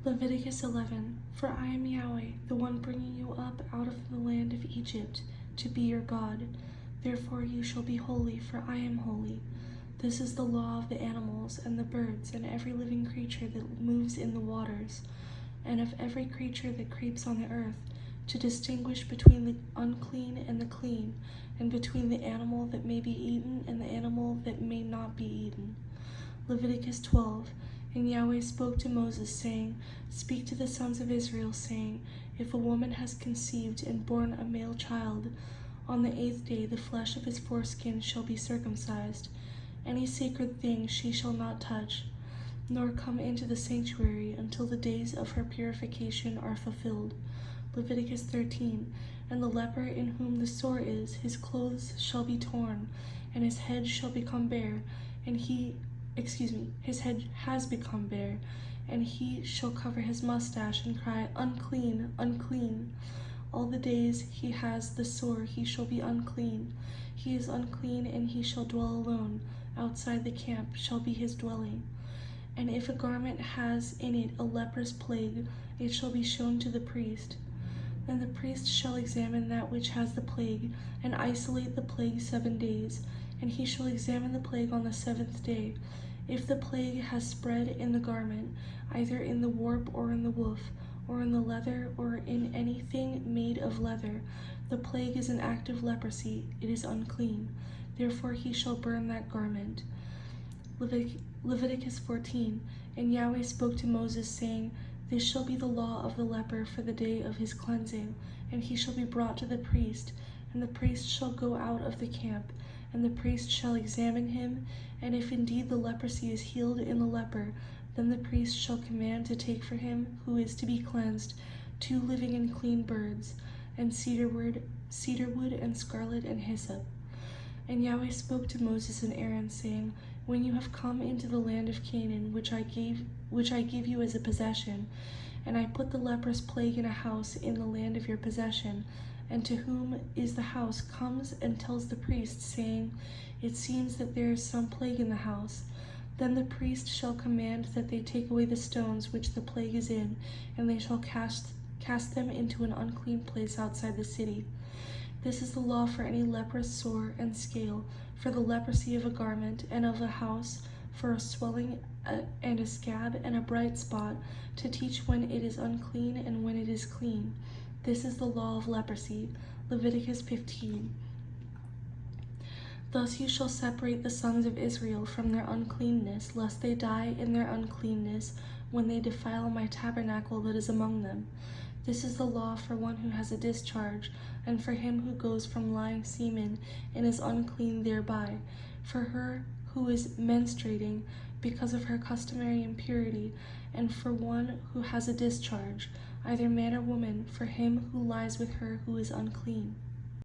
Leviticus 11. For I am Yahweh, the one bringing you up out of the land of Egypt, to be your God. Therefore you shall be holy, for I am holy. This is the law of the animals and the birds and every living creature that moves in the waters, and of every creature that creeps on the earth, to distinguish between the unclean and the clean, and between the animal that may be eaten and the animal that may not be eaten. Leviticus 12. And Yahweh spoke to Moses, saying, Speak to the sons of Israel, saying, If a woman has conceived and borne a male child, on the 8th day the flesh of his foreskin shall be circumcised. Any sacred thing she shall not touch, nor come into the sanctuary until the days of her purification are fulfilled. Leviticus 13. And the leper in whom the sore is, his clothes shall be torn, and his head shall become bare, and his head has become bare, and he shall cover his mustache and cry, Unclean, unclean. All the days he has the sore he shall be unclean. He is unclean, and he shall dwell alone. Outside the camp shall be his dwelling. And if a garment has in it a leper's plague, it shall be shown to the priest. Then the priest shall examine that which has the plague, and isolate the plague 7 days, and he shall examine the plague on the 7th day. If the plague has spread in the garment, either in the warp or in the woof, or in the leather, or in anything made of leather, the plague is an act of leprosy, it is unclean. Therefore he shall burn that garment. Leviticus 14. And Yahweh spoke to Moses, saying, This shall be the law of the leper for the day of his cleansing, and he shall be brought to the priest, and the priest shall go out of the camp, and the priest shall examine him, and if indeed the leprosy is healed in the leper, then the priest shall command to take for him who is to be cleansed 2 living and clean birds, and cedarwood and scarlet and hyssop. And Yahweh spoke to Moses and Aaron, saying, When you have come into the land of Canaan, which I give you as a possession, and I put the leprous plague in a house in the land of your possession, and to whom is the house comes and tells the priest, saying, It seems that there is some plague in the house. Then the priest shall command that they take away the stones which the plague is in, and they shall cast them into an unclean place outside the city. This is the law for any leprous sore and scale, for the leprosy of a garment and of a house, for a swelling and a scab and a bright spot, to teach when it is unclean and when it is clean. This is the law of leprosy. Leviticus 15. Thus you shall separate the sons of Israel from their uncleanness, lest they die in their uncleanness when they defile my tabernacle that is among them. This is the law for one who has a discharge, and for him who goes from lying semen and is unclean thereby, for her who is menstruating because of her customary impurity, and for one who has a discharge, either man or woman, for him who lies with her who is unclean.